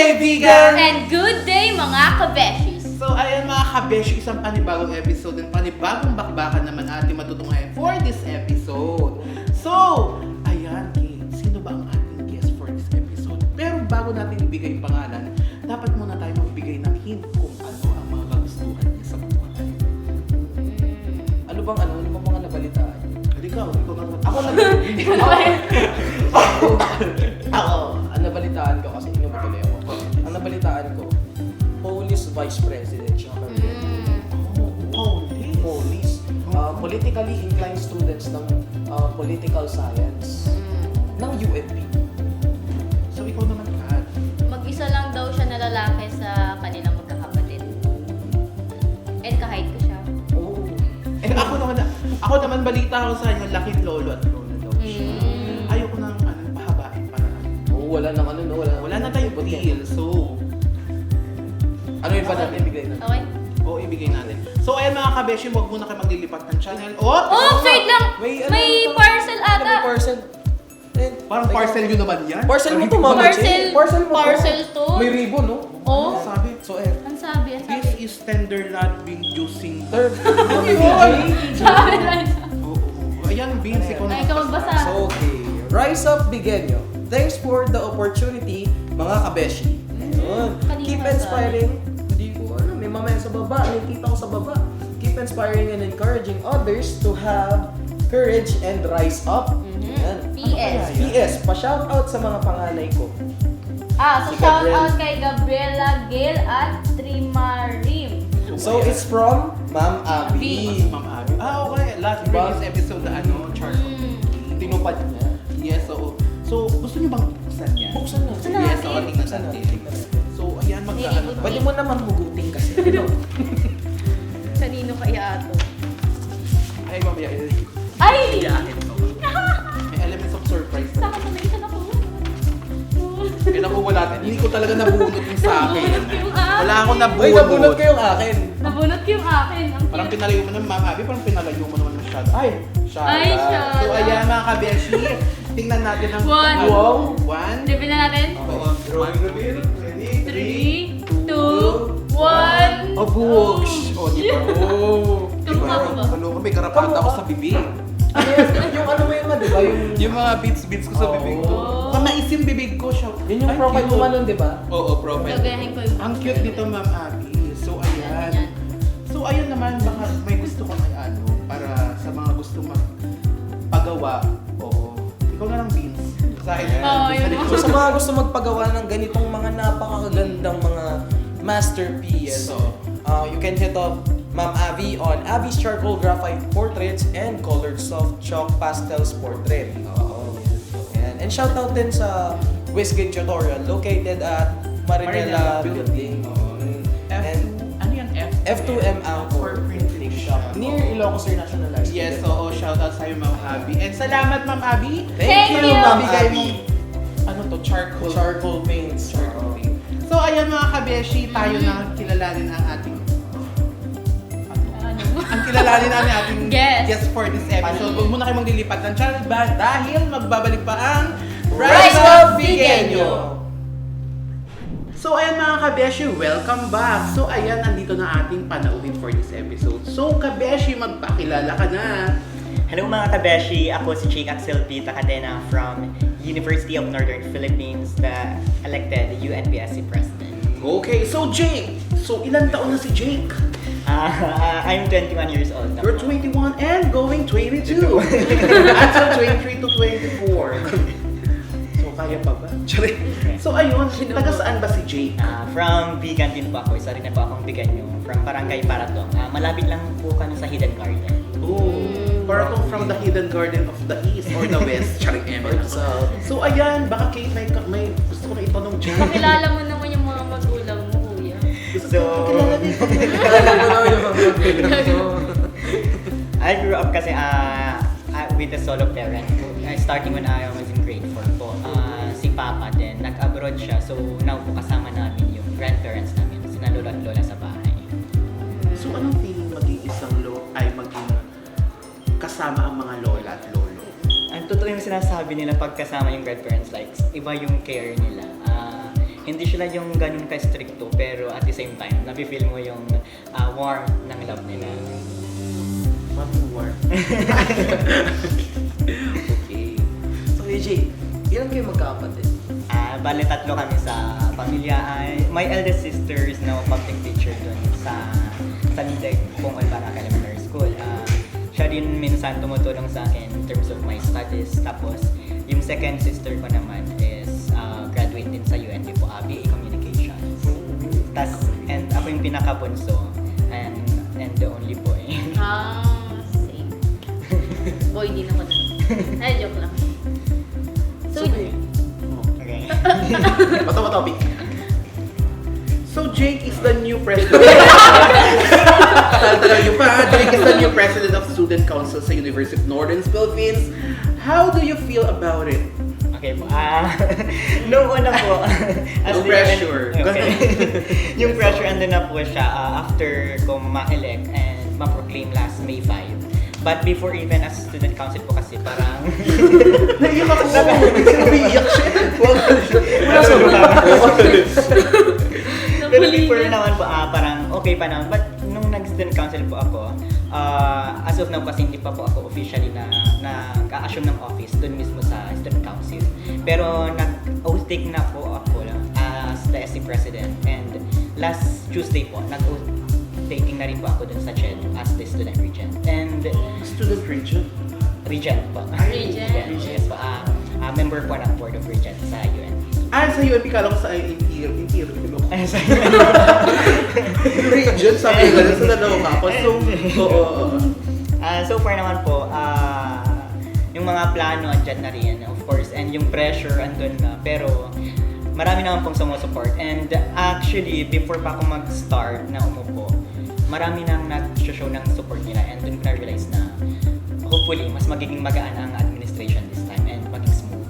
day, vegan! And good day, mga kabeshis! So, ayan mga kabeshi, isang panibagong episode and panibagong bakbakan naman ating matutunghayan for this episode. So, ayan, Kate, sino ba ang ating guest for this episode? Pero bago natin ibigay yung pangalan, dapat muna tayo magbigay ng hint kung ano ang mga kagustuhan niya sa buhay. Ano bang mga nabalitaan? Ikaw naman. Ako ang nabalitaan ko kasi inubutuloy ako. Ang nabalitaan ko, police vice president siya. Police. Politically inclined students ng political science ng UNP. So, ikaw naman, Kat. Mag-isa lang daw siya na lalaki sa kanilang magkakapatid. And kahit ko siya. Oh. And ako naman balita ko sa inyo, laking lolo at lola daw siya. Ayoko nang pahabain para Wala nang wala na tayong deal. So, Ano yung pa natin ibigay na? Okay? ibigay natin. So, ayan mga kabeshi, huwag muna kayo maglilipat ng channel. Oh, wait lang! May parcel ata! May parcel. Parang parcel yun naman yan. Parcel mo to, Mama Che. Parcel mo to. parcel to. May ribbon, no? Oh. Ano sabi? So, Ang sabi. This is tender lot being juicing. third. Sabi lang. Oo. Ayan, Vince, ikaw na. Ay, ikaw magbasa. So, okay. Rise up, Bigenyo. Thanks for the opportunity, mga kabeshi. Ayun. Kanina Keep ba? inspiring. Hindi ko alam. May mamaya sa baba. May kita ko sa baba. Keep inspiring and encouraging others to have courage and rise up. Yan. PS. PS. Pa-shoutout sa mga panganay ko. So Si shout Gabriel. out kay Gabriela Gail at Trimarim. So, it's from Ma'am Abby. Ma'am Abby. Okay. Last Diba? previous episode na Charles. Tinupad niya. Yes, oo. So, gusto niyo bang buksan yan? Buksan na. Buksan na. Yes, natin. tingnan natin. So, ayan, magkaano. Pwede mo naman hugutin kasi. Ano? Kanino kaya ito? Ay, mamaya. Ay! Iyakin to. May elements of surprise. Saka na isa na po. Kaya naku, wala. Hindi ko talaga nabunot yung sa akin. Nabunot yung akin. Wala akong nabunot. Ay, nabunot ko yung akin. Nabunot ko yung akin. Ang Parang cute. pinalayo mo naman, Ma'am Abby, parang pinalayo mo naman masyado. Ay, shout Ay, out. shout So, out. ayan mga kabeshi. Tingnan natin ang... One. Wow. One. Reveal na natin. Oo. One reveal. Ready? 3, 2, 1. Oh, books. Oh, di ba? Oh. Kamukha ko ba? Ano ko, may karapata ako sa bibig. Yung ano mo yun ma, di ba? Yung mga beats ko sa bibig ko. Oh. Mamaisim bibig ko siya. Yun yung Ay, profile cute. mo nun, di ba? Oo, profile. Gagayahin ko yung... Ang cute nito, Ma'am Abby. So, ayan. Yan. So, ayun naman, baka may gusto kang para sa mga gusto magpagawa. Oo. Ikaw na lang, Vince. Sa akin. Oo, yun. So sa mga gusto magpagawa ng ganitong mga napakagandang mga masterpiece, Yes, you can hit up Ma'am Abby on Abby's Charcoal Graphite Portraits and Colored Soft Chalk Pastels Portrait. Ayan. And shout out din sa Wizkid Tutorial located at Marinela Building. And Ano yan? F2M For Anchor printing Shop near Ilocos International High School. Yes, oo. Shout out sa'yo, Ma'am Abby. And salamat, Ma'am Abby. Thank you, Ma'am Bigay Abby. mo, ano to, charcoal paints. Charcoal paint. So, ayan mga kabeshi, tayo na kilalanin ang ating ang kilalanin namin ating guest for this episode. Huwag muna kayo maglilipat ng channel ba dahil magbabalik pa ang Rise Up Bigenyo! So ayan mga kabeshi, welcome back! So ayan, nandito na ating panauhin for this episode. So kabeshi, magpakilala ka na! Hello mga kabeshi, ako si Jake Axel P. Takadena from University of Northern Philippines, the elected UNPSC president. Okay, so Jake! So ilan taon na si Jake? I'm 21 years old now. You're 21 and going 22! Until 23 to 24. So kaya pa ba? Charing. So ayun, taga saan ba si Jake? From Bigan din po ako, isa rin na po akong Biganyo, from Barangay Paratong. Malapit lang po kami sa Hidden Garden. Oh, Paratong from the hidden garden of the east or the west. Charing emer. So ayan, baka Kate may gusto ko na itanong Jake. Pakilala mo naman yung mga magulang mo, kuya. So, I grew up kasi with a solo parent. Starting when I was in grade 4 po. Si Papa din, nag-abroad siya. So, now po kasama namin yung grandparents namin. Sina lola at lola sa bahay. So anong feeling maging isang maging kasama ang mga lola at lolo? Ang totoo yung sinasabi nila pag kasama yung grandparents, like, iba yung care nila. hindi sila yung ganun ka-stricto, pero at the same time, nafe-feel mo yung warmth ng love nila. Mag-war. Okay. So, AJ, ilan kayo magkakapatid? Bale, 3 kami sa pamilya. My eldest sister is now public teacher dun sa Nideg, Pong Albarak Elementary School. Siya din minsan tumutulong sa akin in terms of my studies. Tapos, yung second sister ko naman is graduate din sa UND po, BA Communications. And ako yung pinakabunso and the only boy. Same. Boy, di na ko na. Ay, joke lang. So, Okay. Bato topic. So Jake is the new president. Tagal niyo pa. Jake is the new president of Student Council sa University of Northern Philippines. How do you feel about it? Okay po. Noong una po. No pressure. Okay. Yung pressure, andun na po siya after ko ma-elect and ma-proclaim last May 5. But before even as student council po kasi parang... Naiyak ako. Naiyak siya. Wala sa Pero before naman po, parang okay pa naman. But nung nag-student council po ako, as of now kasi hindi pa po ako officially nag-assume ng office doon mismo sa student council. Pero nag-oath take na po ako as the SC president. And last Tuesday po, nag-oath taking na rin po ako dun sa CHED as the student regent. And Student region? regent po. Regent. Yes po. Member po ng board of regent sa UN. Sa UNP ka lang sa Interior. Ay, sa Region, sabi ko sa dalawang ako. So, oo. So far naman po, yung mga plano andyan na rin, of course, and yung pressure andun na. Pero marami naman pong sumusupport. And actually, before pa ako mag-start na umupo, marami nang nag-show ng support nila. And dun ko na-realize na hopefully, mas magiging magaan ang administration this time and maging smooth.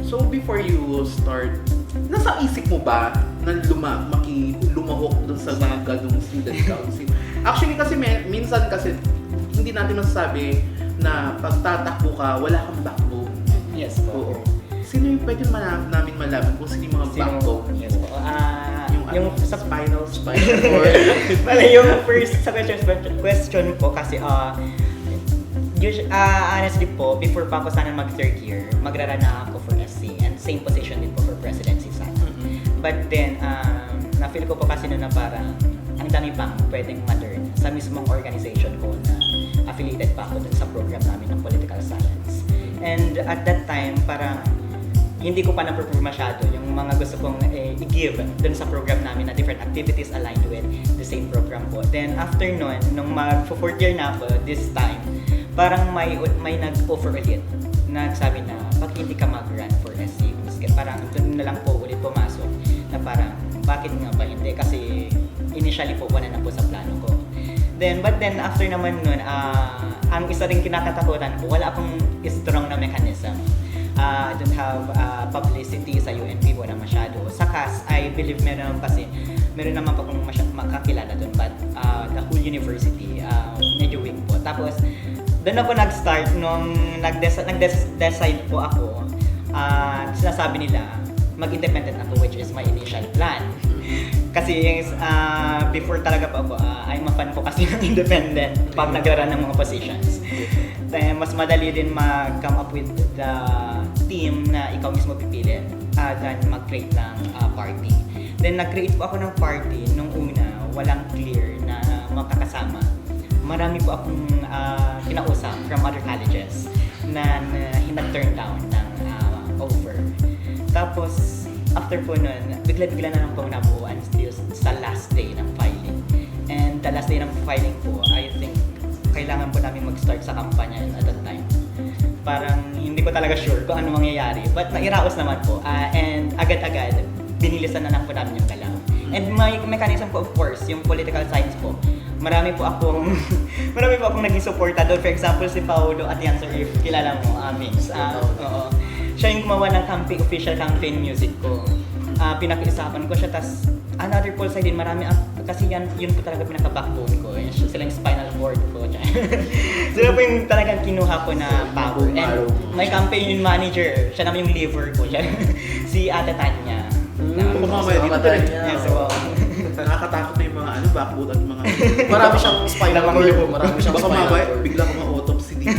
So before you start, nasa isip mo ba na lumahok dun sa mga ganung student council? Actually kasi minsan kasi hindi natin masasabi na pagtatakbo ka, wala kang backbone. Yes po. Oo. Sino yung pwede namin malaman kung sino yung mga backbone? Yes po. Yung sa spinal cord. Wala, yung first sa question po kasi honestly po, before pa ako sana mag third year, magrara na ako for SC and same position din po for presidency sana. But then, na-feel ko po kasi na parang ang dami pang pwedeng ma-learn sa mismong organization ko na affiliated pa ako dun sa program namin ng political science. And at that time, parang hindi ko pa na-prepare masyado yung mga gusto kong i-give dun sa program namin na different activities aligned with the same program po. Then after nun, nung mag-4th year na ako, this time, parang may nag-offer ulit. Nagsabi na, pag hindi ka mag-run for SC, parang dun na lang po ulit pumasok na parang, bakit nga ba hindi? Kasi initially po, wala na po sa plano ko. But then after naman nun, ang isa ring kinakatakutan po, wala akong strong na mechanism. I don't have publicity sa UNP, wala masyado. Sa CAS, I believe meron naman pa kung makakilala doon, but the whole university, medyo weak po. Tapos, doon ako nag-start nung nag-decide po ako, sinasabi nila, mag-independent ako, which is my initial plan. Kasi before talaga po ako, I'm a fan po kasi ng independent pag nag-run ng mga positions. Mas madali din mag-come up with the team na ikaw mismo pipili than mag-create ng party. Then nag-create po ako ng party nung una, walang clear na makakasama. Marami po akong kinausap from other colleges na nag-turn down ng offer. Tapos, after po nun, bigla-bigla na lang po nabuuan sa last day ng filing. And the last day ng filing po, I think, kailangan po namin mag-start sa kampanya at that time. Parang hindi ko talaga sure kung ano mangyayari. But nairaos naman po. And agad-agad, binilisan na lang po namin yung galaw. And may mechanism po, of course, yung political science po. Marami po akong naging supporta doon. For example, si Paolo Atienza, if kilala mo, Mix. Oo. Siya yung gumawa ng official campaign music ko. Pinakiusapan ko siya, tas another pulsay din, marami kasi yun po talaga pinaka-backbone ko. Yun, sila yung spinal cord ko. Sila po yung talagang kinuha ko na power. And my campaign manager, siya naman yung liver ko. Si Ate Tanya. Kung mamaya dito Mamatay talaga. niya. Yes, wow. Nakakatakot na yung mga backbone at mga... Marami siyang spinal cord. Marami siyang Baka spinal mamaya, cord. bigla ko ma-autopsy dito.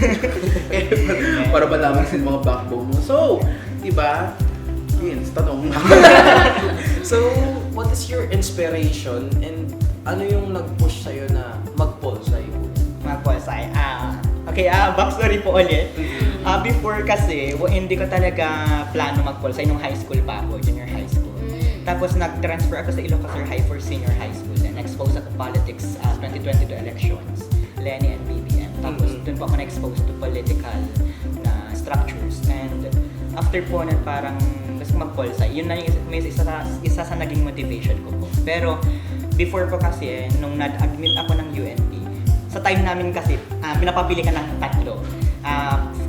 Para malaman sa mga backbone mo. So, diba? Vince, tanong. So, what is your inspiration and ano yung nag-push sa'yo na mag-pulsay? Mga pulsay. Okay, backstory po ulit. Before kasi, hindi ko talaga plano mag-pulsay nung high school pa ako, junior high school. Tapos nag-transfer ako sa Ilocos High for senior high school. Then exposed ako to politics 2022 elections, Lenny and BBM. Tapos dun po ako na-exposed to political na structures. And after po na parang gusto mag-pulsay, yun na yung isa sa naging motivation ko po. Pero before po kasi, nung nag-admit ako ng UNP, sa time namin kasi, pinapapili ka ng tatlo.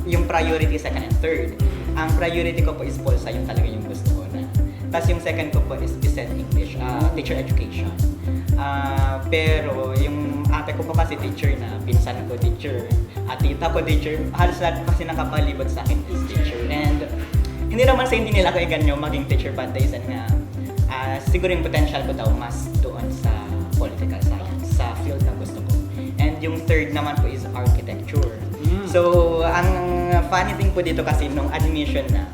Yung priority, second and third. Ang priority ko po is pulsay, yung talaga yung gusto ko na. Tapos yung second ko po is BSED English, teacher education. Pero yung ate ko po kasi teacher na, pinsan ko teacher, tita ko teacher, halos lahat po kasi nakapalibot sa akin is teacher. And hindi naman sa hindi nila kaigan nyo maging teacher but they said nga, siguro yung potential ko daw mas doon sa political science, sa field na gusto ko. And yung third naman po is architecture. So, ang funny thing po dito kasi nung admission na,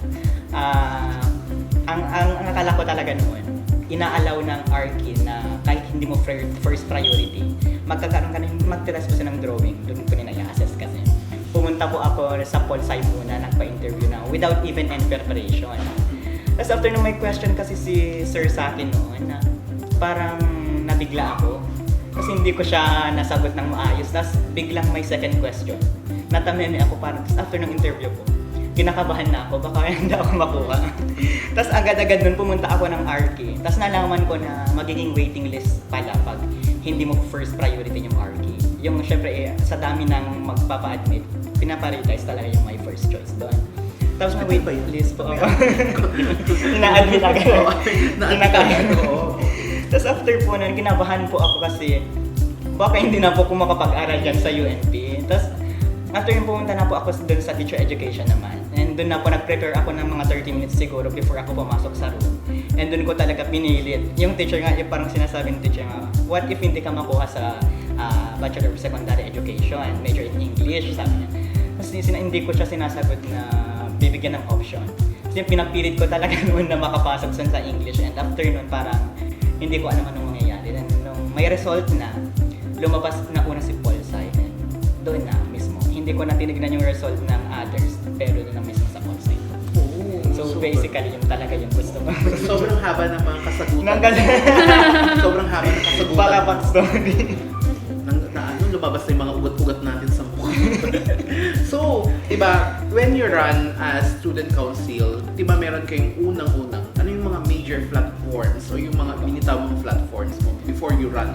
ang akala ko talaga noon, inaalaw ng Arki na kahit hindi mo first priority, magkakaroon ka ng magtiras po siya ng drawing, doon ko nila i-assess kasi. Pumunta po ako sa Pulsay muna, nagpa-interview na without even any preparation. Tapos after nung may question kasi si sir sa akin noon na parang nabigla ako kasi hindi ko siya nasagot ng maayos. Tapos biglang may second question. Natameme ako parang after ng interview ko. Kinakabahan na ako, baka hindi ako makuha. Tapos agad-agad nun pumunta ako ng RK. Tapos nalaman ko na magiging waiting list pala pag hindi mo first priority yung RK. Yung syempre sa dami ng magpapa-admit, pinaprioritize talaga yung my first choice doon. Tapos may wait list po ako. Ina-admit agad. Na-admit ako. Tapos after po nun, kinabahan po ako kasi baka hindi na po ako makapag-aral dyan sa UNP. Tapos after yung pumunta na po ako doon sa teacher education naman. And doon na po nag-prepare ako ng mga 30 minutes siguro before ako pumasok sa room. And doon ko talaga pinilit. Yung teacher nga, yung parang sinasabi ng teacher nga, what if hindi ka makuha sa Bachelor of Secondary Education, major in English, sabi niya. Tapos hindi ko siya sinasagot na bibigyan ng option. Kasi pinapilit ko talaga noon na makapasok sa English. And after noon parang hindi ko alam anong mangyayari. And nung may result na, lumabas na una si Paul Sai. And doon na mismo. Hindi ko na tinignan yung result ng others, pero doon na mismo sa Paul Sai. So basically, yung talaga yung gusto ko. Sobrang haba ng mga kasagutan. Sobrang haba ng kasagutan. Baka backstory. Lumabas na yung mga ugat-ugat natin sa mukha. So, diba, when you run as student council, diba meron kayong unang-unang, ano yung mga major platforms o yung mga binitaw mong platforms mo before you run?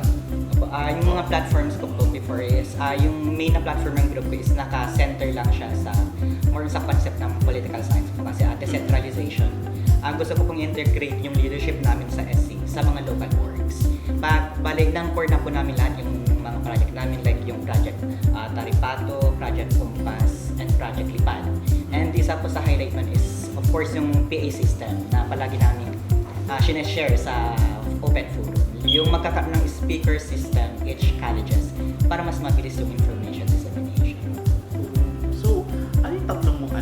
Yung mga platforms ko po before is, yung main na platform ng group ko is naka-center lang siya sa more sa concept ng political science po kasi decentralization. Gusto ko pong integrate yung leadership namin sa SC sa mga local orgs. Balik ng core na po namin lahat yung mga project namin like yung project Taripato, project Kumpas, and project Lipad. And isa po sa highlight man is of course yung PA system na palagi namin sineshare sa open forum. Yung magkakaroon ng speaker system each colleges para mas mabilis yung information dissemination. So, ano yung tatlong mong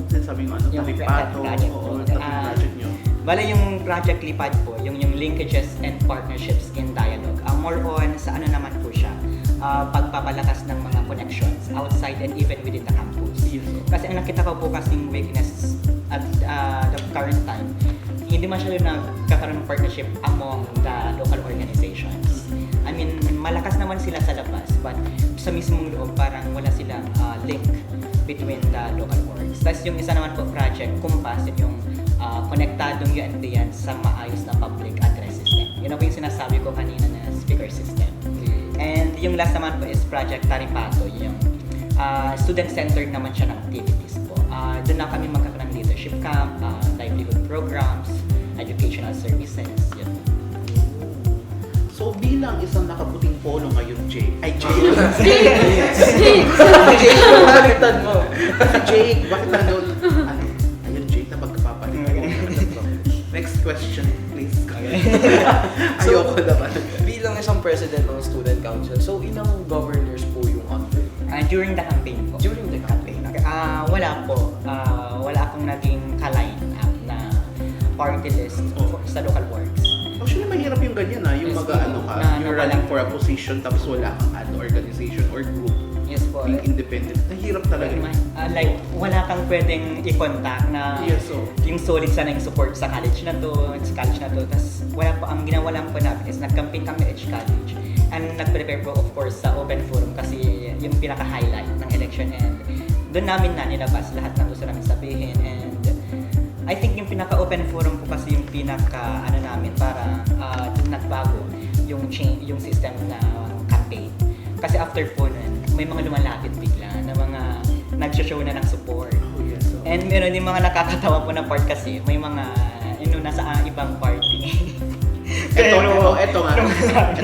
sinasabi mo Yung Taripato, project o po. tatlong project nyo? Bale yung Project Lipad po, yung linkages and partnerships in dialogue. More on sa ano naman po siya, pagpapalakas ng mga connections outside and even within the campus. Kasi ang nakita ko po kasing weakness at the current time, hindi masyado nagkakaroon ng partnership among the local organizations. I mean, malakas naman sila sa labas, but sa mismong loob parang wala silang link between the local orgs. Tapos yung isa naman po project, Kumpas, yung konektadong UNP yan sa maayos na public address system. Yun po yung sinasabi ko kanina na speaker system. And yung last naman po is Project Taripato, yung student-centered naman siya ng activities po. Doon na kami magkakaroon ng leadership camp, livelihood programs, educational services. Yun. So bilang isang nakaputing polo ngayon, Jake. Ay, Jake. Jake, yung halitan mo. Si Jake, bakit ano? Ayun, Jake, na pagkapapalit. Next question, please. Ayoko naman. Bilang isang president ng student council, so ilang governors po yung under? During the campaign po. During the campaign. Wala po. Wala akong naging ka-line up na party list sa local works. Actually, mahirap yung ganyan yung Yes, mag-ano ka, na- you're running for a position tapos wala kang organization or group. Yes po. Being independent. Nahirap talaga. Like, wala kang pwedeng i-contact na Yes, so. yung solid sana yung support sa college na to, Tapos wala po, ang ginawa lang po namin is nag-campaign kami at college. And nag-prepare po of course sa open forum kasi yung pinaka-highlight ng election and doon namin na nilabas lahat ng gusto namin sabihin and I think yung pinaka-open forum po kasi yung pinaka namin para doon nagbago yung change, yung system na campaign. Kasi after po nun, may mga lumalapit bigla na mga nag-show na ng support. Oh, yes, so. And meron din mga nakakatawa po na part kasi may mga nasa ibang party. Ito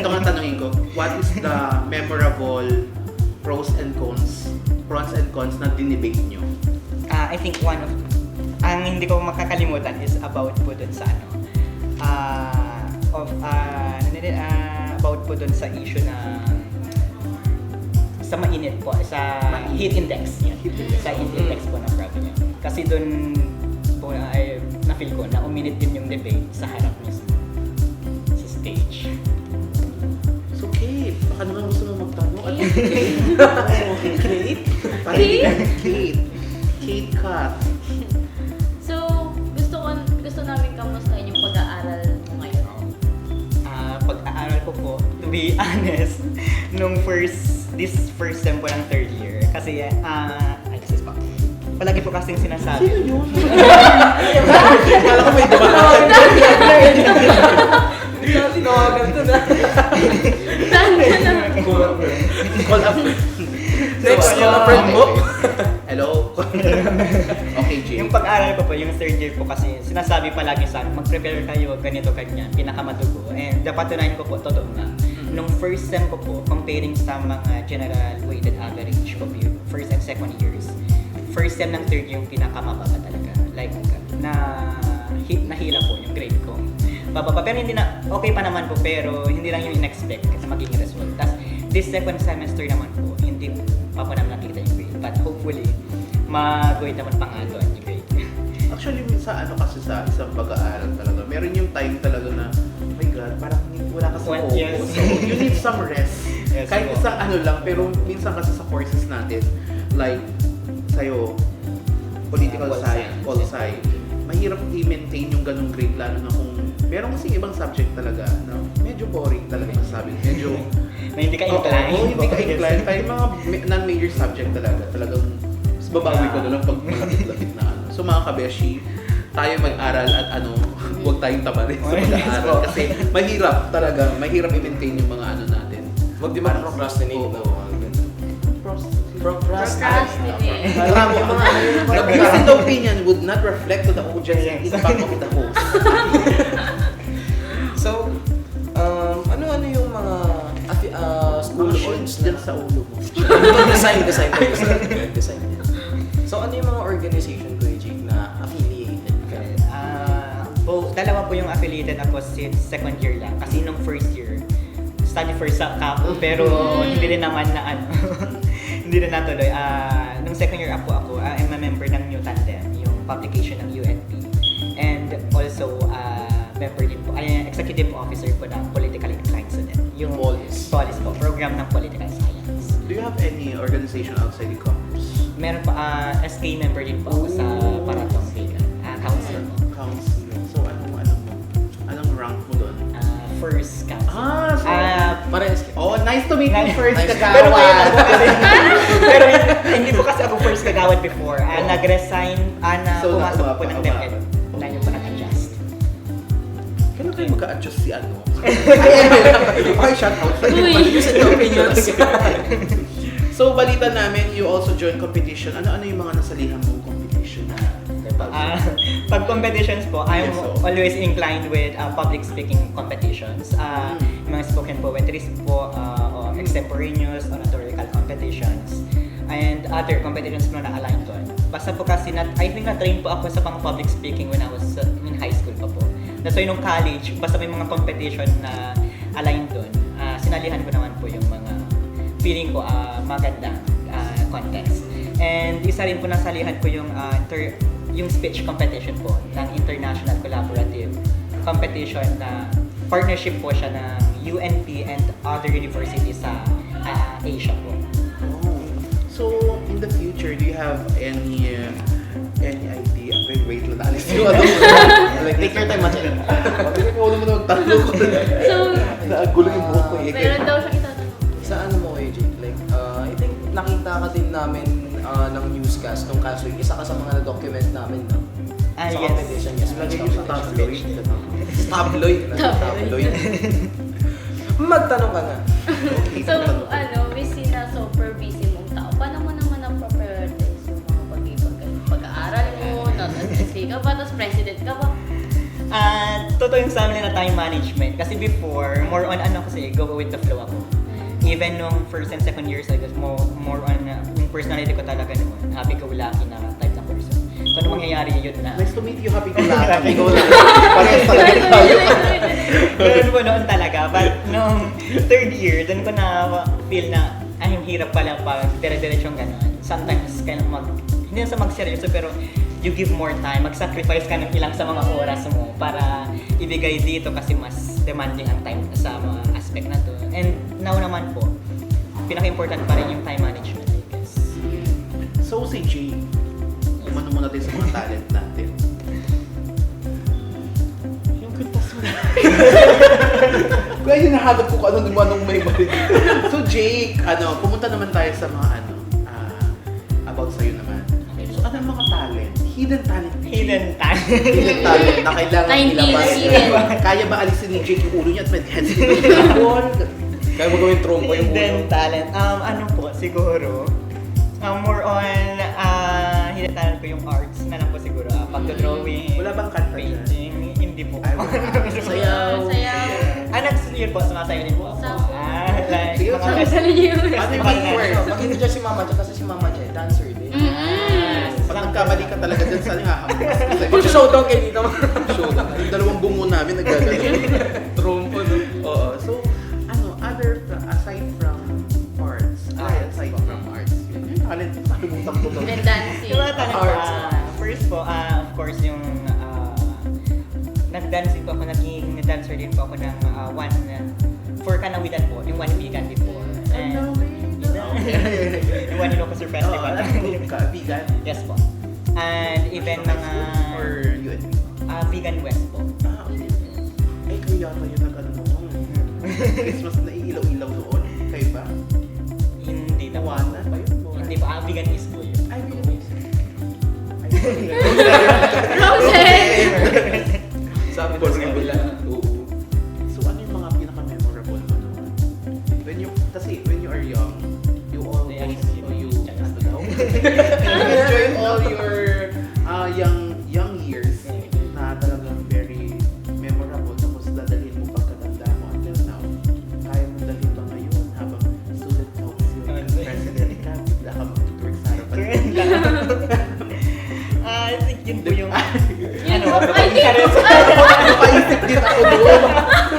nga tanungin ko. What is the memorable pros and cons na dinebate nyo? I think one of ang hindi ko makakalimutan is about po dun sa about po dun sa issue na sa mainit po, sa heat index. Yan. Sa heat index po ng problem niya. Kasi dun po ay na-feel ko na uminit din yung debate sa harap mismo sa stage. So, Kate, baka naman gusto mo magtanong at Kate? Kate Kat. So, gusto namin kamustahin yung pag-aaral mo ngayon. Pag-aaral ko po, to be honest, nung this first sem po ng third year, kasi, excuse pa, palagi po kasing sinasabi. Sino yun? Kala ko may dumaan. Tinawagan to na. Call up. Next, call a friend mo. Hello? Okay, Jake. Yung pag-aaral ko po, yung third year po kasi, sinasabi palagi sa akin, mag-prepare kayo, ganito, ganyan, pinakamatugo. And napatunayan ko po, totoo nga. Nung first sem ko po, comparing sa mga general weighted average ko, first and second years, first sem ng third year yung pinakamababa talaga. Like, nahila po yung grade ko. Bababa, pero hindi na, okay pa naman po, pero hindi lang yung in-expect kasi magiging result. Tapos, this second semester naman po, hindi pa po naman nakita yung grade. But hopefully, mag-grade naman pa nga doon yung grade. Actually, sa kasi sa isang pag-aaral talaga, meron yung time talaga na, oh my God, parang wala ka sa What? focus. Yes. So, you need some rest. Yes, Kahit po. isang lang, pero minsan kasi sa courses natin, like, sa'yo, political Pol science, science. pol sci, mahirap i-maintain yung ganung grade, lalo na kung meron kasi ibang subject talaga, no? Medyo boring talaga masasabi. Medyo, Na hindi ka inclined. Oo, hindi ka inclined. Tayo mga non-major subject talagang mas babawi ko na lang pag malapit-lapit na ano. So mga kabeshi, tayo mag-aral at huwag tayong tabarin sa pag-aaral. Kasi mahirap i-maintain yung mga natin. Huwag di mag-procrastinate. Oo. No? Procrastinate. Marami yung mga Nag-listen the opinion would not reflect to the audience and is back of the host. So, ano yung mga school Mga boards shades dyan sa ulo mo. design. So, ano yung mga organization ko, Jake, na affiliated ka? Dalawa po yung affiliated ako since second year lang. Kasi nung first year, study first sa Kapo, pero hindi rin naman na hindi rin natuloy. Nung second year ako, I'm a member ng New Tandem, yung publication ng UNP. And also, member din po, executive officer po ng Political Inclined Student. Yung Polis. Polis po, program ng Political Science. Do you have any organization outside the campus? Meron pa, SK member din po ako sa Paratong Vegan, council po. Counselor. So anong rank mo doon? First council. So Parehas ka. oh, nice to meet you first, Nice. kagawad. Pero ngayon ako kasi, pero hindi po kasi ako first kagawad before. Nag-resign, So, pumasok po ng umaba. DepEd. Na yung po nag-adjust. Kailan tayo magka-adjust si ano? Okay, shout out sa Uy. Opinions. So, balita namin, you also joined competition. Ano yung mga nasalihan mong competition na Pag competitions po, I'm Yes, so. always inclined with public speaking competitions. Yung mga spoken poetry po, or extemporaneous, oratorical competitions, and other competitions po na align doon. Basta po kasi, I think na-train po ako sa pang public speaking when I was in high school pa po. That's why nung college, basta may mga competition na align doon, sinalihan ko naman po yung mga feeling ko magandang contest. And isa rin po nasalihan ko yung yung speech competition po ng International Collaborative Competition na partnership po siya ng UNP and other universities sa Asia po. Oh. So, in the future, do you have any idea? Wait lang, naalis yung ano. Like, take your time, Matcha. Pagkakit ko naman magtanong ko. So, Nagulo yung buhok ko eh. meron daw siyang itatanong. Sa ano mo kayo, Jake? Like, I think nakita ka din namin ng newscast nung kaso isa ka sa mga na-document namin, no? Sa Yes. competition, yes. Lagi Speech yung sa competition. tabloid. Tabloid. Magtanong ka nga. So, busy na, super busy mong tao. Paano mo naman na-prioritize yung mga pag-aaral mo, nasa-SC ka ba, tapos president ka ba? Totoo yung sa amin na time management. Kasi before, more on kasi, go with the flow ako. Even nung first and second years, I guess, more on yung personality ko talaga noon. Happy-go-lucky na type na person. Kung ano mangyayari, yun na. Nice to meet you, happy ko lang. Happy ko lang. Parehas talaga tayo. Ganun po noon talaga. But nung third year, doon ko na feel na, ay, ang hirap pala pag dire-diretsyon gano'n. Sometimes, hindi na sa magseryoso, pero you give more time, mag-sacrifice ka ng ilang sa mga oras mo para ibigay dito kasi mas demanding ang time sa mga aspect na to. And now naman po, pinaka-important pa rin yung time management. Because, So, si Jay, umano muna natin sa mga talent natin. Yung kwintas mo na. Kaya hinahanap ko kung anong may bali dito. So, Jake, pumunta naman tayo sa mga about sa'yo naman. So, ano ang mga talent? Hidden talent ni Jake? hidden time. Hidden talent na kailangan 19 ilabas. hidden. Kaya ba alisin ni Jake yung ulo niya at may heads doon? Kaya mo gawin trompo yung Hidden ulo. talent. Ano po, siguro, more on, hidden talent ko yung arts na lang po siguro. Pagdodrawing, Wala bang kanta dyan? painting, hindi po. Ay, wala. Sayaw. Sayaw. Yun po, sumasayo din po ako. Sa- Like, Sige, mga sabi- Sabi niyo. Ano yung big word? Mag-hindi dyan si Mama dyan kasi si Mama dyan, dancer din. Pag nagkamali ka talaga dyan, saan yung hahampas? Mag-showdown kayo dito. Showdown. Yung dalawang bungo namin nagagano. Trompo, no? Oo. So, aside from arts, aside from arts, yung talent, nakalimutan ko to. Then dancing. Yung mga talent ko, Arts. first po, of course, yung nag-dancing po ako, naging dancer din po ako ng for Kanawidan po, yung One Vegan before. And, yung One Ilocos Festival. Vegan? Yes po. And even mga Or UNP? Vegan West po. Okay. Eh, kayo yata yung nag-ano noon. Christmas na iilaw-ilaw noon. Kayo ba? Hindi na po. Tawanan ba yun? Hindi po, Vegan East po yun. Ay, vegan is. Roses! Sabi ko sa kabila. Oo. So, ano yung mga pinaka-memorable mo naman? When you are young, you always, you enjoy all your young years na talagang very memorable. Tapos dadalhin mo pagkatanda mo until now. Kaya mo dalhin ba ngayon habang student council president ka? Bigla ka magtutuwag sa harapan. I think yun po yung Napaisip din ako doon.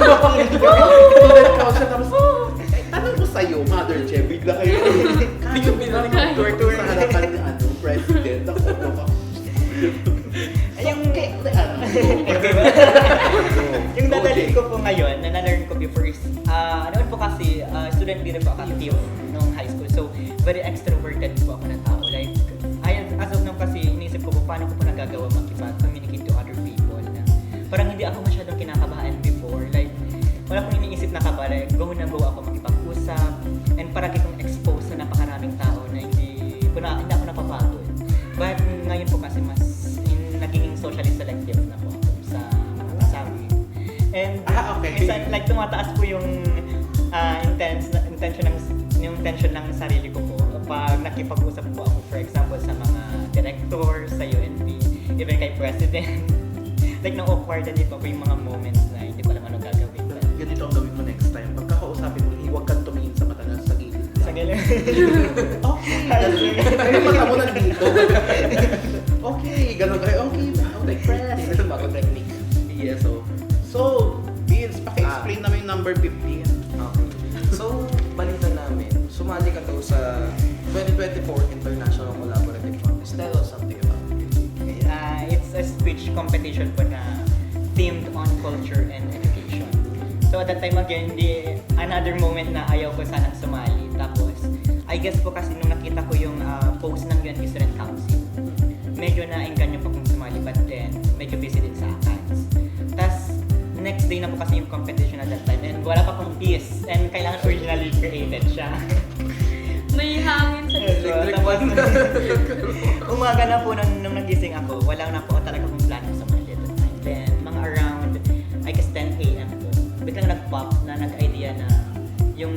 Student council, tapos, tanong ko sa'yo, Mother Che, bigla kayo. Kaya mo bilang mag-tour sa harapan ni president. Ako, yung yung dadalhin ko po ngayon, na na-learn ko before is, noon po kasi, student leader po ako active nung high school. So, very extroverted po ako na tao. Like, as of now kasi, inisip ko po, paano ko po nagagawa makipag-communicate to other people na parang hindi ako masyadong kinakabahan before. Like, wala akong iniisip na kaba. Like, go ako makipag-usap. And parang kong expose sa napakaraming tao na hindi ako napapagod. But ngayon po kasi mas naging socially selective na po ako sa mga kasabi. And okay. minsan, like, tumataas po yung intention ng sarili ko po pag nakipag-usap po ako, for example, sa mga directors sa UNP. even kay President. Like, na-awkward din pa po yung mga moments na hindi ko alam ano gagawin. Ganito ang gawin mo next time. Pagkakausapin mo, huwag kang tumingin sa mata na sa gilid. Sa gilid. Okay. Ay, mata mo nandito. Okay, ganun kayo. Okay, like press. Bago technique. Yes, so, Vince, paki-explain naman yung number 15. Okay. So, balita namin, sumali ka daw sa 2024 International Collaborative Contest. Tell us something about it. It's a speech competition po na themed on culture and education. So at that time again, another moment na ayaw ko sanang sumali. Tapos, I guess po kasi nung nakita ko yung post ng Grand Student Council, medyo na-engganyo pa kong sumali, but then medyo busy din sa accounts. Tapos, next day na po kasi yung competition at that time, and wala pa pong piece, and kailangan originally created siya. May hangin sa Electric Tapos, fan. umaga na po nung nagising ako, wala na po talaga kong planong sumali at that time. Then, mga around, I guess 10 a.m. po, biglang nag-pop na nag-idea na yung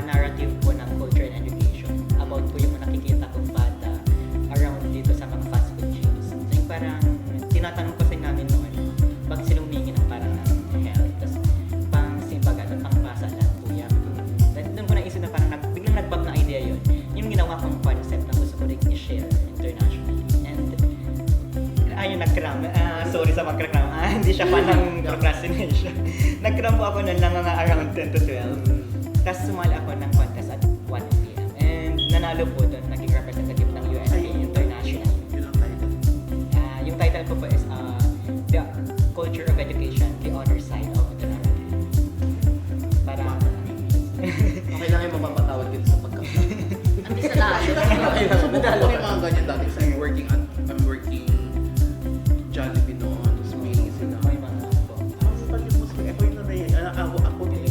narrative po ng culture and education about po yung nakikita kong bata around dito sa mga fast food chains. So, yung parang tinatanong kasi namin noon, bakit sila humingi ng parang health, tapos pang simpag at pang pasa lang po yan. Then doon ko naisip na parang biglang nag-pop na idea yun. Yung ginawa kong concept na gusto ko rin i-share internationally. And ayun, nag-cram. Sorry sa mag-cram. Hindi siya pa ng procrastination. Nag-cram po ako nun ng mga around 10 to 12. Tapos sumali ako ng contest at 1 p.m. And nanalo po doon, naging representative ng USA International. Yun ang title. Yung title po is The Culture of Education, The Other Side of the Narrative. Parang... Okay lang yung mapapatawad dito sa pagkakita. Ang isa lahat. Subukan ko yung mga ganyan dati kasi I'm working Jollibee noon. Tapos may sila. May mga po. Ako pali mo sa ako yung nanay. Ako din.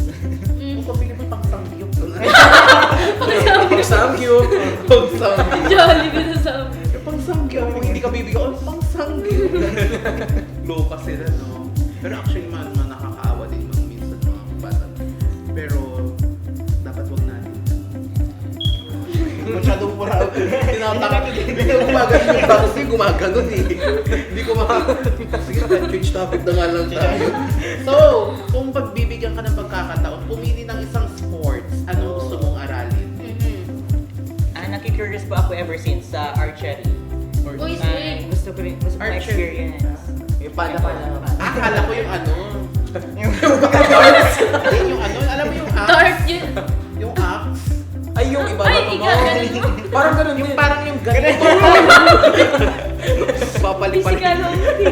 Kung pabili mo pang sangyup. Samgyup! Pang sangyup. Jollibee na sa Pang sangyup. Kung hindi ka bibigyan, pang sangyup. Loka sila, no? Pero actually, man nakakaawa din mga minsan mga bata. Pero, dapat wag natin. Masyadong mura. Tinatakot. Hindi ko gumagano yung taxi. Gumagano eh. Hindi ko sige, change topic na nga lang tayo. So, kung pagbibigyan ka ng pagkakataon, pumili ng isang sports, anong gusto mong aralin? Nakikurious po ako ever since sa archery. Uy, Ah, sweet. gusto ko rin Archery. experience. Yung pana-pana. Akala ko yung ano. Yung Hindi, yung ano. Alam mo yung axe? Dart yun. Yung axe. Ay, yung iba Ay, na to. ikaw, ganun mo. Parang ganun Yung din. parang yung ganito. Papalik-palik. Physical only.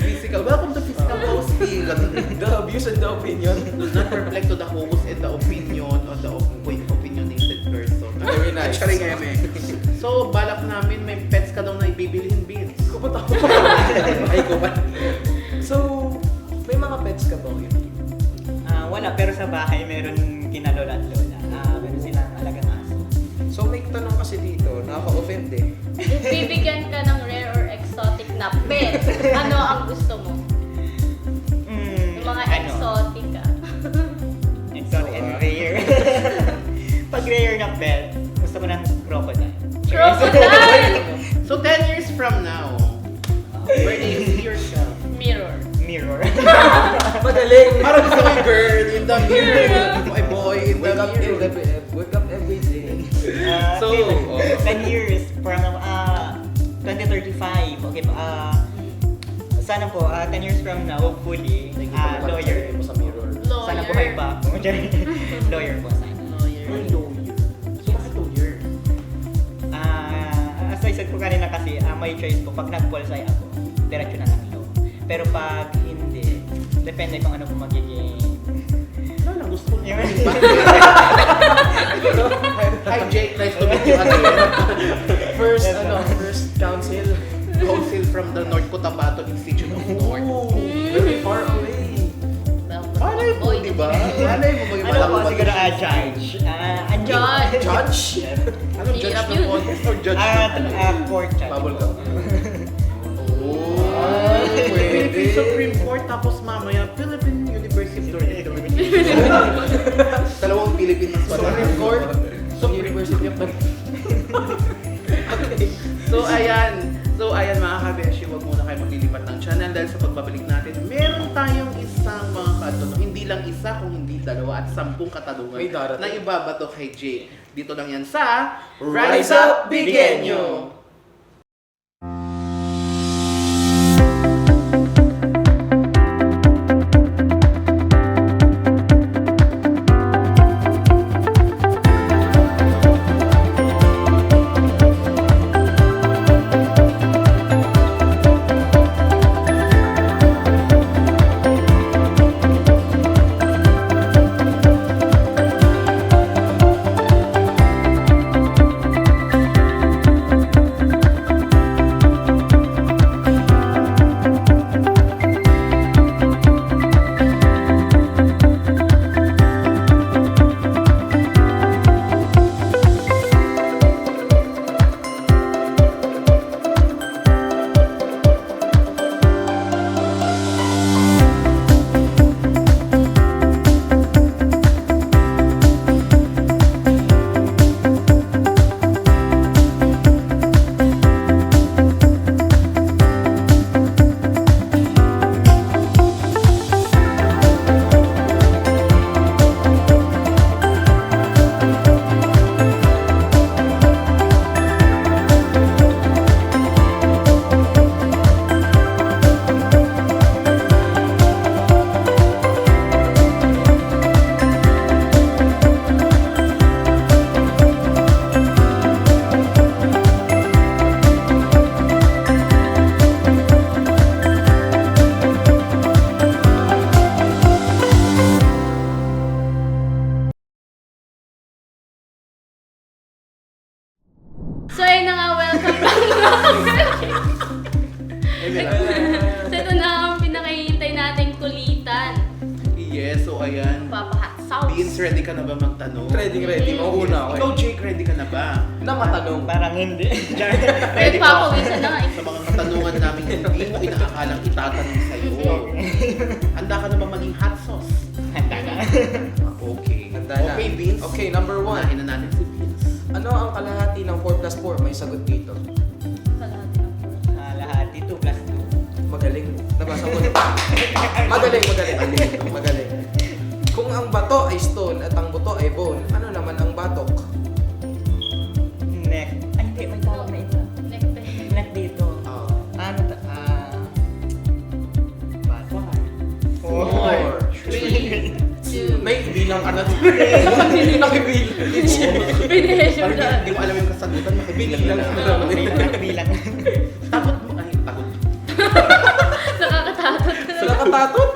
Physical. Welcome to Physical Hosting. The views and the opinion. Does not reflect to the host and the opinion of the opinionated person. Very nice. Charing eme. So, balak namin may pets ka daw na ibibilhin, Vince. Kupot ako. Ay, kupot. So, may mga pets ka ba? wala, pero sa bahay meron kina lola at lola. Meron silang alagang aso. So, may tanong kasi dito, nakaka-offend eh. Kung bibigyan ka ng rare or exotic na pet, ano ang gusto mo? Yung mga exotic Exotic and rare. Pag rare na pet, gusto ko ng crocodile. Crocodile! So 10 years from now, where do you see yourself? Mirror. Mirror. Magaling! Parang gusto ko yung girl in the mirror, my boy in the mirror. Wake up every day. So, 10 years from 2035. Okay pa. Sana po, 10 years from now, hopefully, lawyer. mo sa mirror. Sana buhay pa ako. Lawyer po sana. Lawyer. lawyer. So bakit lawyer? As I said po kanina kasi, may choice po. Pag nag-qualify ako, diretso na ng law. Pero pag hindi, depende kung ano po magiging... Wala lang, gusto ko Yung- Hi Jake, nice to meet you again. First, Yes, first council. Council from the North Cotabato Institute of North. Very far away. Malay mo, di ba? Malay mo, may Ano po malaman siguro, ba- judge? Judge. Judge? Anong judge Yes, ng yun. contest or judge ng Court judge. Bubble gum. Philippine Supreme Court, tapos mamaya Philippine University of Dalawang Philippine mas Supreme Court. University of So ayan mga kabeshi, wag muna kayo dahil sa pagbabalik natin, meron tayong isang mga katanong, hindi lang isa kung hindi dalawa at 10 katanungan May darating. na ibabato kay Jay. Dito lang yan sa Rise Up Bigenyo! So, ayun na nga, welcome back. So, ito na ang pinakahihintay nating kulitan. Yes, so ayan. Papa Hot Sauce. Beans, ready ka na ba magtanong? Ready. Mauuna ako Ikaw, eh. Jake, ready ka na ba? Na matanong. Parang hindi. Ready ka Nagpapawisan na nga eh. sa mga katanungan namin hindi mo inaakalang itatanong sa'yo. Handa ka na ba maging hot sauce? Handa na. Okay. Handa na. Okay, Beans. Okay, number 1. Unahin na natin si Beans. Ano ang kalahati ng 4 plus 4? May sagot dito. Kalahati ng first. Lahat 2 plus 2. Magaling. Nabasa ko. Magaling. Kung ang bato ay stone at ang buto ay bone, ano naman ang batok? Neck. Ay, hindi. May tawag na ito. Nekte. Neck dito. Ano ta? Bato ka. 4, 3, 2. May bilang ka na. Nakibilang. Pinihesyo Parang na. hindi mo alam yung kasagutan, makibilang na lang. Bilang. Takot mo. Ay, takot. Nakakatakot.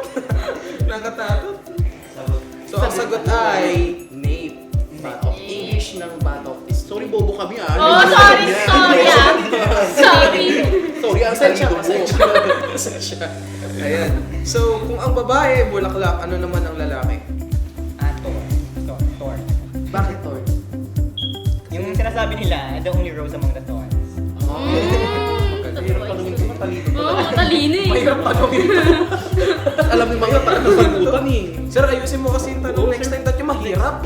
Nakatatod. So, ang sagot ay nape. Batok. English ng batok is Sorry, bobo kami ah. Oh, sorry. Sorry, ang Pasensya, sarili mo. pasensya. Ayan. So, kung ang babae, bulaklak, ano naman ang lalaki? Thorn. Bakit Thor? Yung sinasabi nila, the only rose among the thorns. Mahirap tanungin ko, matalino. Oo, talino eh. Mahirap tanongin ito. Alam yung mga kasagutan eh. Sir, ayusin mo kasi yung tanong next time that yung mahirap.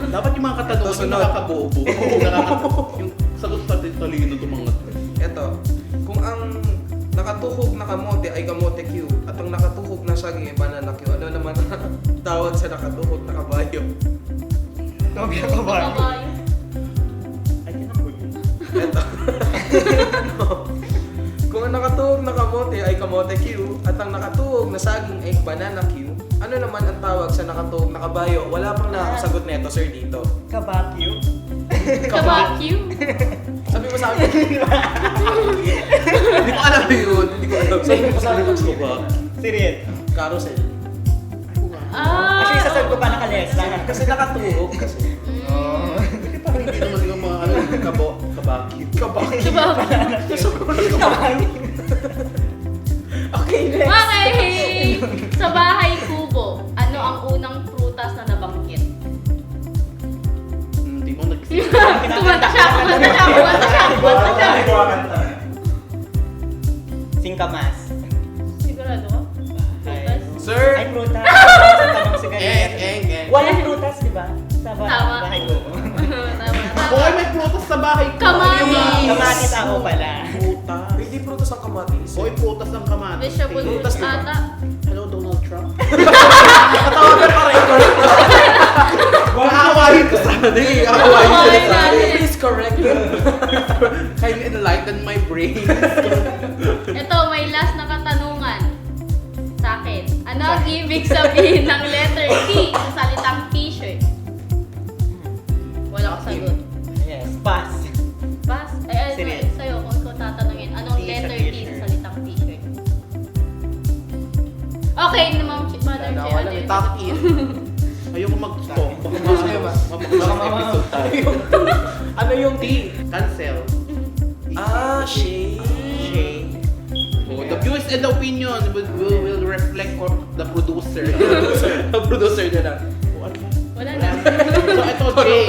Dapat yung mga katanungan yung Sunod. nakakabobo. Yung sagot natin talino itong mga to. Ito, kung ang nakatuhog na kamote ay kamote Q at ang nakatuhog na saging ay banana Q, ano naman ang tawag sa nakatuhog na kabayo? Tawag na kabayo. Kabayo. Ay, kinapod yun. Ito. Kung ang nakatuhog na kamote ay kamote Q at ang nakatuhog na saging ay banana Q, ano naman ang tawag sa nakatuhog na kabayo? Wala pang nakakasagot nito, sir, dito. Kabakyo. Kabakyo. Sabi mo sa akin. Hindi ko alam yun. Hindi ko alam. Sabi mo sa akin, gusto ba? Sirit. Carousel. Actually, sasagot ko pa nakales lang. Kasi nakatuhog kasi. Oh. Parang hindi naman yung mga ano, kabaki. Kabaki. Okay, next. Okay! Sa bahay kubo, ano ang unang prutas na nabanggit? Hindi mo nag-isip. Kumanta siya. Singkamas. Sigurado ka? Prutas? Sir! Ay, prutas. Sa tanong si Gary. Eng. Walang prutas, di ba? Sa Tama. bahay ko. Tama. Boy, may prutas sa bahay ko. Kamatis. Kamatis ako pala. Puta. Hindi prutas ang kamatis. Hoy, putas ang kamatis. Vegetable eh. fruits ata. Hello, Donald Trump. Katawagan pa rin. Aawahin ko sana eh. Aawahin ko Aawahin sana natin. eh. Please correct me. Kindly enlighten my brain. Ito, may last na katanungan sa akin. Ano ang ibig sabihin ng letter T sa salitang t-shirt? Wala akong sagot. Yes, pass. Pass? Ay, Sige. sa'yo, kung ikaw tatanungin, anong T sa letter T t-shirt. sa salitang t-shirt? Okay, Ma'am Mother Che, Wala, ano yun? tuck in. Ayoko mag-stop. Baka mabuklang episode tayo. Ano yung T? Cancel. Shade. Shade. Oh, the views and the opinion will reflect on the producer. The producer na lang. Oh, ano? Wala na. So ito, Jay.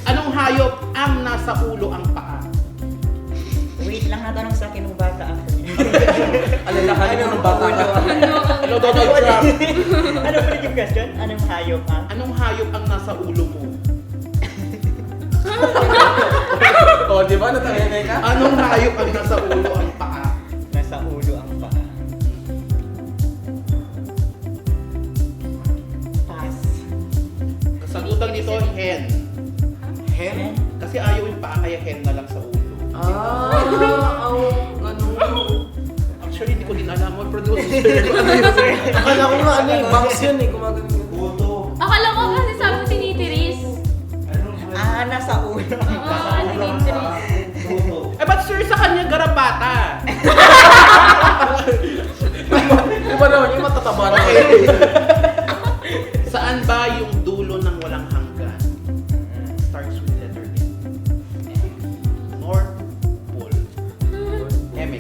Anong hayop ang nasa ulo ang paa? Wait lang, natanong sa akin ng bata ako. Alalahanin mo ng bata ka. Hello, Donald Trump. Ano pa rin yung question? Anong hayop ah? Anong hayop ang nasa ulo mo? Oh, di ba? Natangyanay ka? Anong hayop ang nasa ulo ang paa? Nasa ulo ang paa. Pass. Kasagutan nito, hen. Hen? Kasi ayaw yung paa, kaya hen na lang sa ulo. Ano? Actually, hindi ko din alam. Mo producer. Ano yun? Akala ko nga ano eh, box yun eh, gumagano yun. Akala ko kasi sabi mo tinitiris. Nasa ulo. Oo, tinitiris. Eh, ba't sir sa kanya garapata? Di ba naman yung matataba na Saan ba yung dulo ng walang hanggan? Starts with letter N. North Pole. Eme.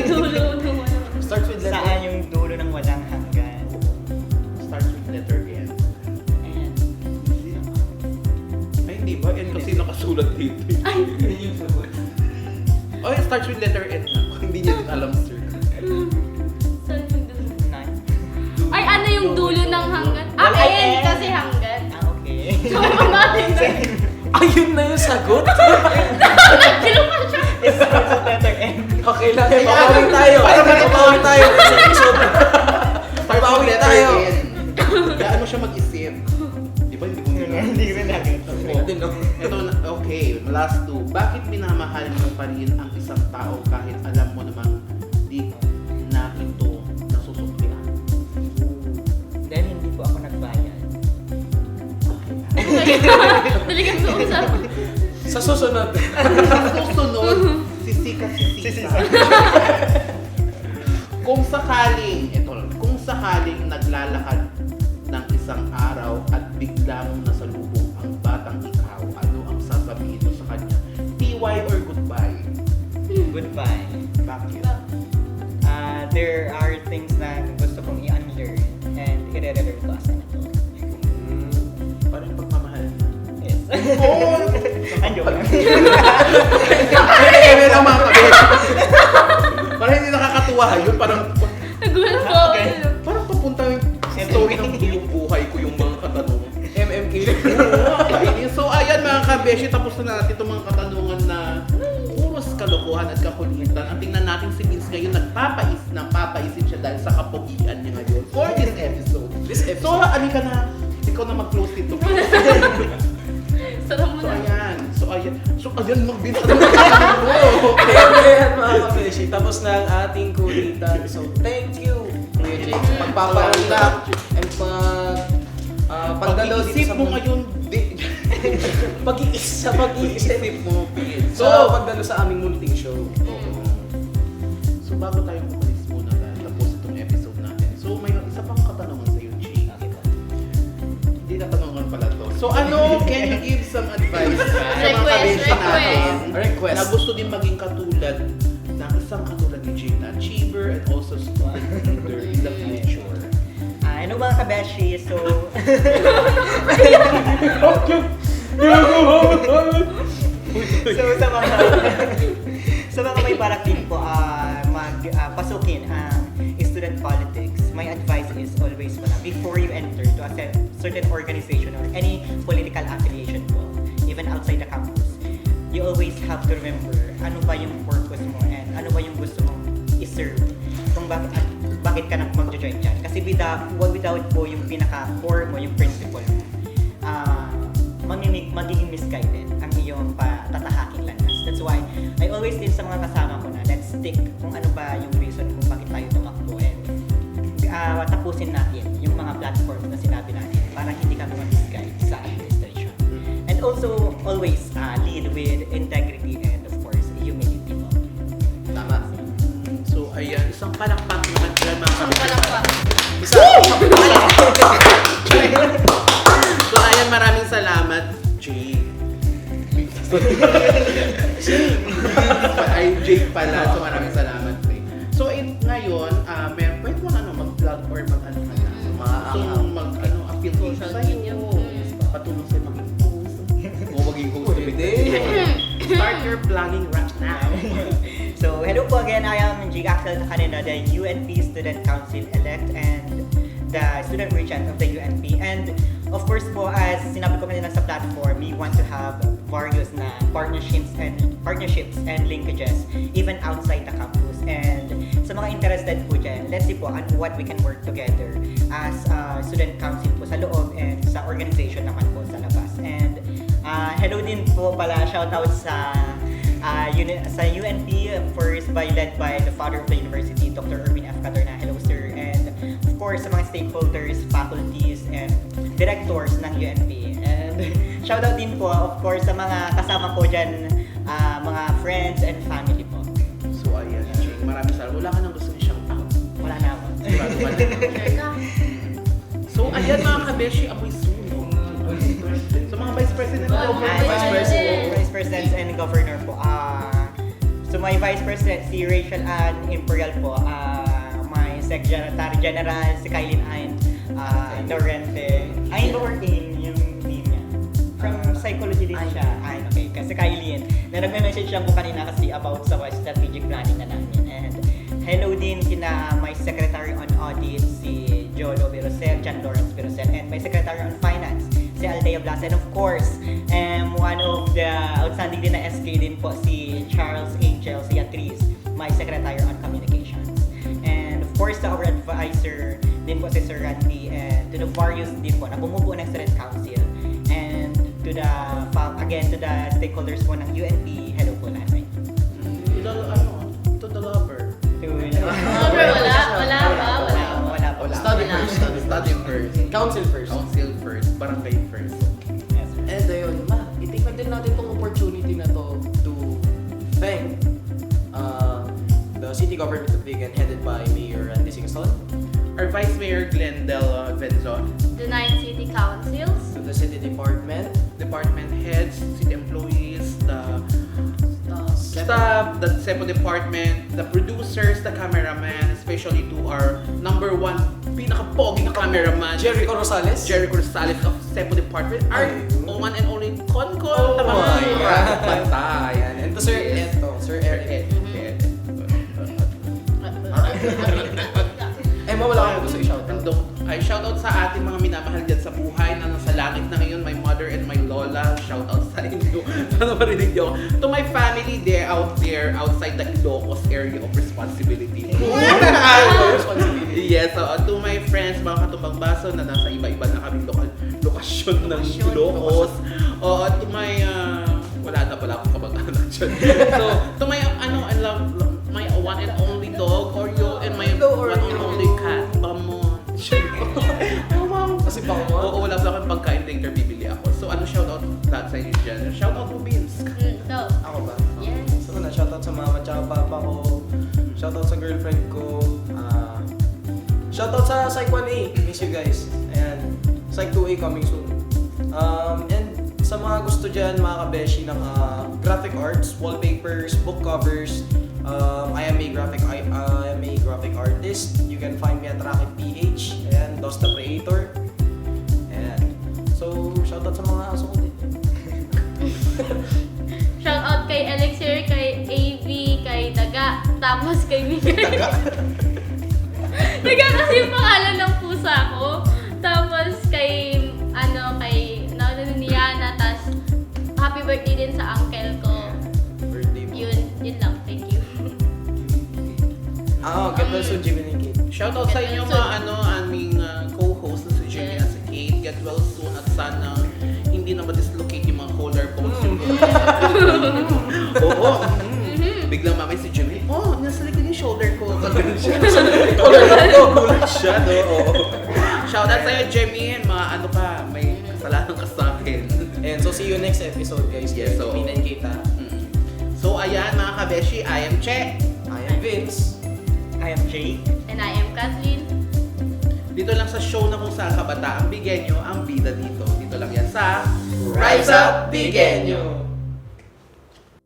Dulo nung ano. Starts with letter. Saan yung dulo ng walang hanggan? Starts with letter N. Ayan. Ay, hindi ba? N kasi nakasulat dito. Oh, it starts with letter N na. Hindi niya din alam, sir. Saan yung dulo? Nine. Ay, ano yung dulo ng hanggan? Wala, N N. kasi hanggan. Okay. So, natin na. Ayun na yung sagot. Kinuha siya. It starts with letter N. Okay lang. Pabawi tayo. Pabawi tayo sa episode. Starts with Bawi letter tayo. N. Kaya ano siya mag-isip? Di ba hindi ko Hindi ko nakita. Hindi no. Ito, okay, last two. Bakit minamahal mo pa rin ang isang tao kahit alam mo namang di na ito nasusuklian? Dahil hindi po ako nagbayad. Dali kang suusap. Sa susunod. Susunod, sisika. Kung sakaling naglalakad ng isang araw at biglang nasalubong ang batang ikaw, ano ang sasabihin mo sa kanya? TY or goodbye? Goodbye. Bakit? There are things na gusto kong i-unlearn and i-re-learn ko as an adult. Parang pagmamahal na. Yes. Oh! Andiyo lang. Ay, lang mga kabit. Parang hindi nakakatuwa yun. Parang Nagulat ko. parang papunta yung story ng buong buhay ko yung mga katanungan. MMK. So ayan mga kabeshi, tapos na natin itong mga katanungan na puros kalokohan at kakulitan. Ang tingnan natin si Vince ngayon, napapaisin siya dahil sa kapugian niya ngayon for this episode. So, ka na, ikaw na mag-close ito. Sarap mo So na. ayan, mag-Vince. Ano mo? Ayan mga kabeshi, tapos na ang ating kulitan. So, thank you, Kuya Jake, sa pagpapaundak and pagdalo dito Pag-iisip sa mo ngayon, pag-iisip mo, Vince. So, pagdalo sa aming munting show. So bago tayo umalis muna dahil tapos itong episode natin. So may isa pang katanungan sa iyo, Chi. Hindi katanungan pala to. So ano, can you give some advice sa mga kabenshi natin Request. na gusto din maging katulad ng isang katulad ni Jake na achiever and also student leader in the future? Ano mga kabeshi? So, sa mga may balak din po pasukin ang student politics, my advice is always before you enter to a certain organization or any political affiliation po, even outside the campus, you always have to remember ano ba yung purpose mo and ano ba yung gusto mong i-serve kung bakit ka mag-join dyan. Kasi without po yung pinaka-core mo, yung principle mo, magiging misguided ang iyong tatahaking landas. That's why I always din sa mga kasama ko na let's stick kung ano ba yung reason kung bakit tayo tumakbo and tapusin natin yung mga platforms na sinabi natin para hindi kami mag-misguide sa administration. And also, always lead with integrity and of course, humility po. Tama. So, ayan, isang palakpak naman dyan, mga Ang palakpak. Isa. So, ayan, maraming salamat, Jake. Ay, Jake pala. So, maraming salamat, Jake. So, ngayon, pwede mo mag-vlog or mag-ano ka na. So, appeal ko Social sa'yo. media. Patulong sa'yo maging host. O maging host. Pwede. Start your vlogging right now. So, hello po again. I am Jake Axel Tacanina, the UNP Student Council-elect and the student regent of the UNP. And of course po, as sinabi ko kanina sa platform, we want to have various na partnerships and linkages even outside the campus. And sa mga interested po dyan, let's see po on what we can work together as student council po sa loob and sa organization naman po sa labas. And hello din po pala, shoutout sa UNP, first led by the father of the university, Dr. Erwin F. Caterna. Hello sir. And of course sa mga stakeholders, faculties, and directors ng UNP. And shoutout din po of course sa mga kasama ko dyan, mga friends and family po. So, ayan, Jake. Maraming salamat. Wala ka nang gusto i-shoutout. Wala na ako. Sigurado ba na? Share ka. So, ayan mga kabeshi, amoy sunog. So, mga vice president na Vice Presidents and Governor po. So my Vice President, si Rachel Ann Imperial po. My Secretary General, si Kailin Ayn Lorente. Ayn Lorente, yung name niya. From psychology din siya. Ayn, okay. Kasi Kailin. Na nag-message siya po kanina kasi about sa strategic planning na namin. And hello din kina my Secretary on Audit, si Jolo Virosel, John Lawrence Virosel, and my Secretary on Finance, si Aldea Blas. And of course, one of the outstanding din na SK din po, si Charles Angel Ciatriz, my Secretary on Communications. And of course, to our advisor din po si Sir Randy, and to the various din po na bumubuo ng Student Council. And to the stakeholders po ng UNP, hello po lahat sa inyo. To the lover. Wala pa. Wala po. Study first. Study first. Council first. Council first. Barangay first. Yes, sir. And ayun, itikman din natin tong opportunity na to thank the city government of Vigan headed by Mayor Randy Singson, Our Vice Mayor Glendale Venzon, The 9 city councils. to the city department, department heads, city employees, the staff, the CEPO department, the producers, the cameraman, especially to our number one pinaka-pogi na cameraman, Jericho Rosales. Jericho Rosales of CEPO department, our one and only Concon. Oh my God. Banta, yan. And to Sir Eric. Emma, wala kang gusto i-shoutout. I shoutout sa ating mga minamahal dyan sa buhay na nasa langit na ngayon, my mother and my lola. Shoutout sa inyo. Sana marinig niyo. To my family there out there outside the Ilocos area of responsibility. Yes, to my friends, mga katumbang baso na nasa iba-iba na kaming lokasyon ng Ilocos. To my wala na pala akong kamag-anak dyan. So, to my I love my one and only dog, Oreo, and my one and only cat, Bamon. Kasi baka mo. Oo, wala pala akong pagkain later, bibili ako. So, shoutout lahat sa inyo dyan. Shoutout to Vince. So, Ako ba? yes. So na, shoutout sa mama at papa ko. Shoutout sa girlfriend ko. Shoutout sa Psych 1A. Miss you guys. Ayan. Psych 2A coming soon. And sa mga gusto dyan, mga kabeshi ng graphic arts, wallpapers, book covers, I am a graphic artist. You can find me at Rocket PH. Ayan, Dos the Creator. Ayan. So, shoutout sa mga aso ko din. Shout out kay Elixir, kay AV, kay Daga, tapos kay Miguel. Daga kasi yung pangalan ng pusa ko. Tapos kay Niana, tas happy birthday din sa uncle ko. Birthday mo. Yun lang, thank you. Also, Jimmy and Kate. Shoutout sa inyo mga aming co-host na si Jimmy at si Kate. Get well soon at sana hindi na ma-dislocate yung mga collarbones yung Oo. Biglang mamay si Jimmy, nasa likod yung shoulder ko. Ganun siya. Collarbone ko. Gulat siya, no? Oo. Shoutout sa'yo, Jimmy. Mga may kasalanan ka sa akin. And so, see you next episode, guys. Yes, so- Jimmy and Kate, ha? So, ayan mga kabeshi, I am Che. I am Vince. I am Jay. And I am Kathleen. Dito lang sa show na kung saan kabataan bigyan nyo ang bida dito. Dito lang yan sa Rise Up, Bigenyo!